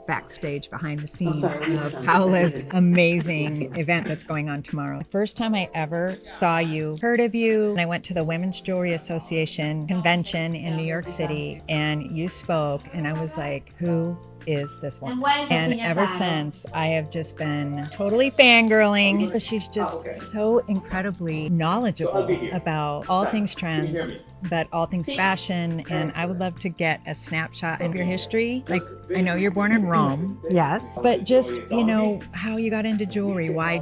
look backstage behind the scenes of Paola's amazing event that's going on tomorrow. The first time I ever saw you, heard of you, and I went to the Women's Jewelry Association convention in New York City, and you spoke, and I was like, who is this woman? And ever since, I have just been totally fangirling. She's just so incredibly knowledgeable about all things trends, but all things fashion. And I would love to get a snapshot of your history. Like, I know you're born in Rome. Yes. But just, you know, how you got into jewelry, why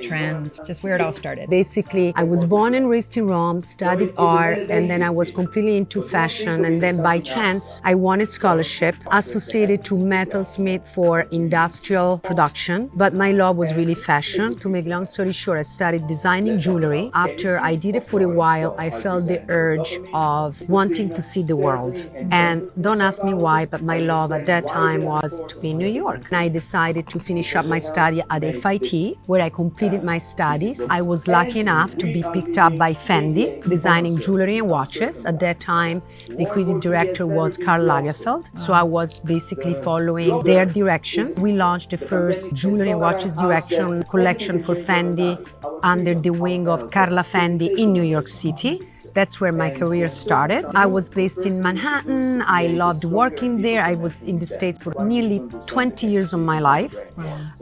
trends, just where it all started. Basically, I was born and raised in Rome, studied art, and then I was completely into fashion. And then by chance, I won a scholarship associated to metalsmith for industrial production. But my love was really fashion. To make long story short, I started designing jewelry. After I did it for a while, I felt the urge of wanting to see the world. And don't ask me why, but my love at that time was to be in New York. And I decided to finish up my study at FIT, where I completed my studies. I was lucky enough to be picked up by Fendi, designing jewelry and watches. At that time, the creative director was Karl Lagerfeld. So I was basically following their directions. We launched the first jewelry and watches direction collection for Fendi under the wing of Carla Fendi in New York City. That's where my career started. I was based in Manhattan. I loved working there. I was in the States for nearly 20 years of my life.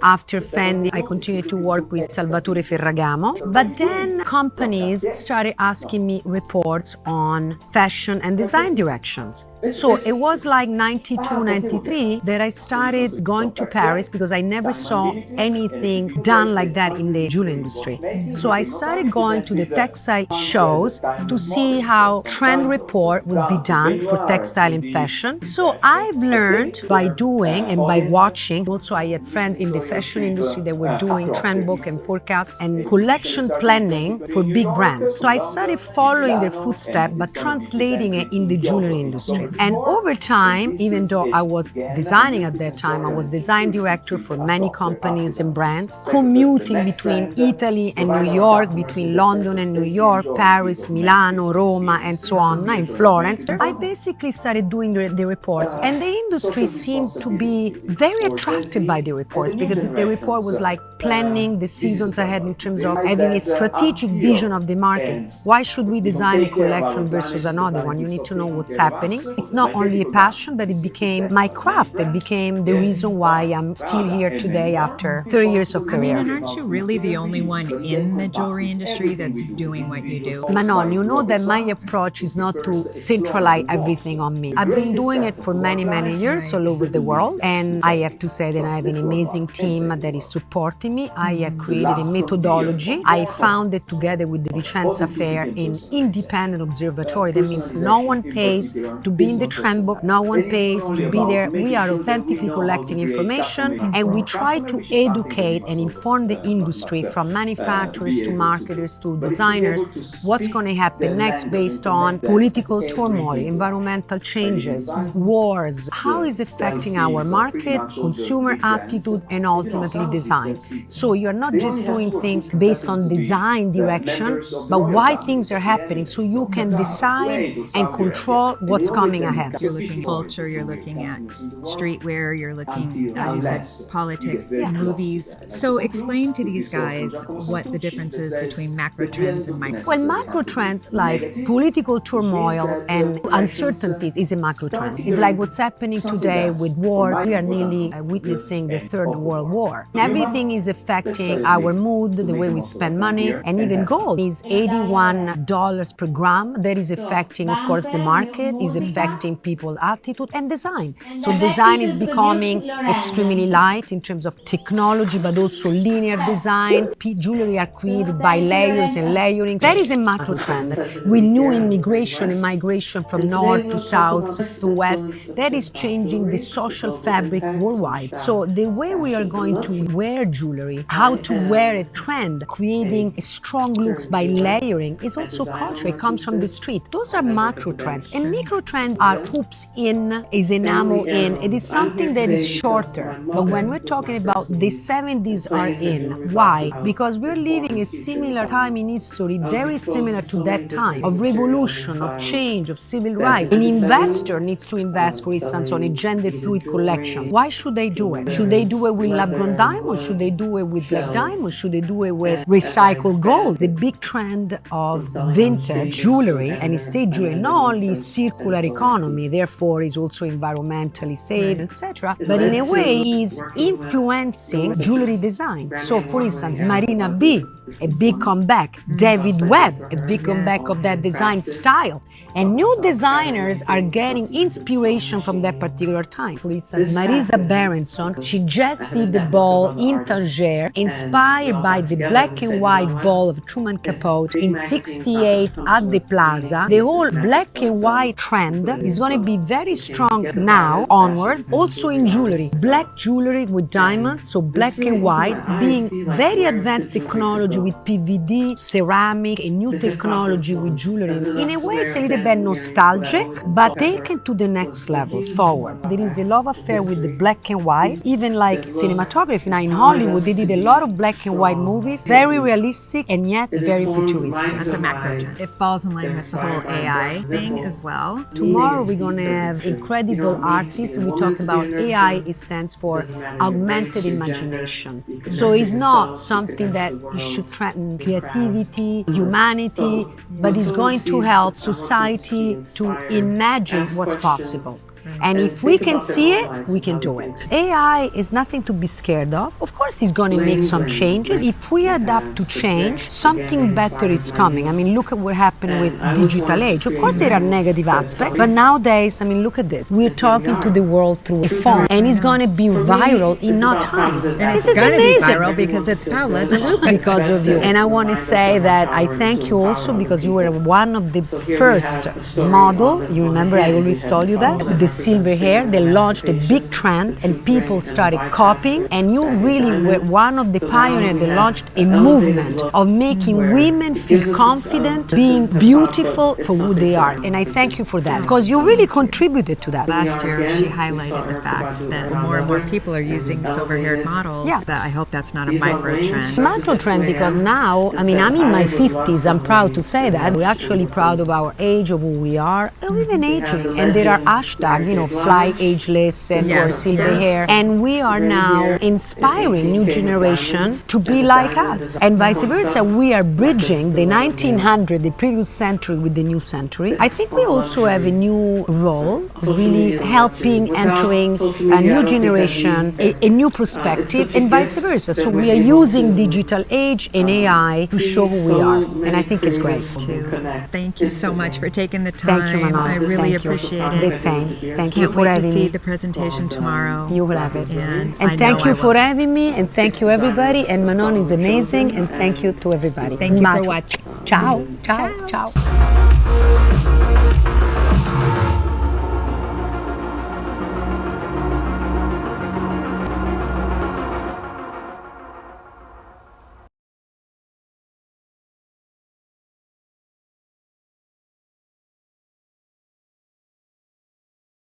After Fendi, I continued to work with Salvatore Ferragamo. But then companies started asking me reports on fashion and design directions. So it was like 92, 93 that I started going to Paris because I never saw anything done like that in the jewelry industry. So I started going to the textile shows to see how trend report would be done for textile and fashion. So I've learned by doing and by watching. Also, I had friends in the fashion industry that were doing trend book and forecast and collection planning for big brands. So I started following their footsteps but translating it in the jewelry industry. And over time, even though I was designing at that time, I was design director for many companies and brands, commuting between Italy and New York, between London and New York, Paris, Milano, Roma, and so on, in Florence. I basically started doing the reports, and the industry seemed to be very attracted by the reports because the report was like planning the seasons ahead in terms of having a strategic vision of the market. Why should we design a collection versus another one? You need to know what's happening. It's not only a passion, but it became my craft. It became the reason why I'm still here today after 30 years of career. I mean, and aren't you really the only one in the jewelry industry that's doing what you do? Manon, you know that my approach is not to centralize everything on me. I've been doing it for many, many years all over the world, and I have to say that I have an amazing team that is supporting me. I have created a methodology. I founded together with the Vicenza Fair an independent observatory. That means no one pays to be in the trend book, no one pays to be there. We are authentically collecting information, and we try to educate and inform the industry, from manufacturers to marketers to designers, what's going to happen next based on political turmoil, environmental changes, wars, how is affecting our market, consumer attitude, and ultimately design. So you're not just doing things based on design direction, but why things are happening, so you can decide and control what's coming ahead. You're looking at culture, you're looking at streetwear, you're looking, you said politics, movies. So explain to these guys what the difference is between macro trends and micro. Well, macro trends like political turmoil and uncertainties is a macro trend. It's like what's happening today with wars. We are nearly witnessing the Third World War. Everything is affecting our mood, the way we spend money, and even gold is $81 per gram. That is affecting, of course, the market, is affecting people's attitude and design. So design is becoming extremely light in terms of technology, but also linear design. Jewelry are created by layers and layering. That is a macro trend. With new immigration and migration from north to south, east to west, that is changing the social fabric worldwide. So the way we are going to wear jewelry, how to wear a trend, creating strong looks by layering is also culture. It comes from the street. Those are macro trends. And micro trends are hoops in, is enamel in. It is something that is shorter. But when we're talking about the 70s are in. Why? Because we're living a similar time in history, very similar to that time of revolution, of change, of civil rights. An investor needs to invest, for instance, on a gender fluid collection. Why should they do it? Should they do it with lab-grown diamonds? Should they do it with black diamonds? Should they do it with recycled gold? The big trend of vintage jewelry and estate jewelry, not only circular economy, therefore is also environmentally safe, etc., but in a way is influencing jewelry design. So, for instance, Marina B, a big comeback, David Webb, a big comeback of that design style. And new designers are getting inspiration from that particular time. For instance, Marisa Berenson, she just did the ball in Tangier, inspired by the black and white ball of Truman Capote in '68 at the Plaza. The whole black and white trend is going to be very strong now onward, also in jewelry. Black jewelry with diamonds, so black and white, being very advanced technology with PVD, ceramic, a new technology with jewelry. In a way, it's a little bit nostalgic, but taken to the next level, forward. There is a love affair with the black and white, even like cinematography. Now in Hollywood, they did a lot of black and white movies, very realistic and yet very futuristic. That's a macro trend. It falls in line with the whole AI thing as well. Tomorrow we're going to have incredible artists. We talk about AI, it stands for augmented imagination. So it's not something that should threaten creativity, humanity, but it's going to help society to imagine what's possible. And if we can see it, we can do it. AI is nothing to be scared of. Of course, it's going to make some changes. If we adapt to change, something better is coming. I mean, look at what happened with digital age. Of course, there are negative aspects, but nowadays, I mean, look at this. We're talking to the world through a phone, and it's going to be viral in no time. And it's going to be viral because it's Paola De Luca. Because of you. And I want to say that I thank you also because you were one of the first model. You remember, I always told you that. The silver hair, they launched a big trend and people started copying, and you really were one of the pioneers that launched a movement of making women feel confident, being beautiful for who they are. And I thank you for that because you really contributed to that. Last year, she highlighted the fact that more and more people are using silver-haired models. Yeah. That I hope that's not a micro trend. Macro trend because now, I mean, I'm in my 50s, I'm proud to say that. We're actually proud of our age, of who we are, and even aging. And there are hashtags, you know, fly ageless and or silver hair. And we are now inspiring new generation to be like us. And vice versa, we are bridging the 1900, the previous century with the new century. I think we also have a new role, really helping entering a new generation, a new perspective, and vice versa. So we are using digital age and AI to show who we are. And I think it's great. Thank you so much for taking the time. Thank you, Manon. I really appreciate it. The same. Thank you Can't for wait to having see me. the presentation tomorrow. You will have it. And thank you for having me, and thank you everybody. And Manon is amazing, and thank you to everybody. Thank you for watching. Ciao, ciao, ciao.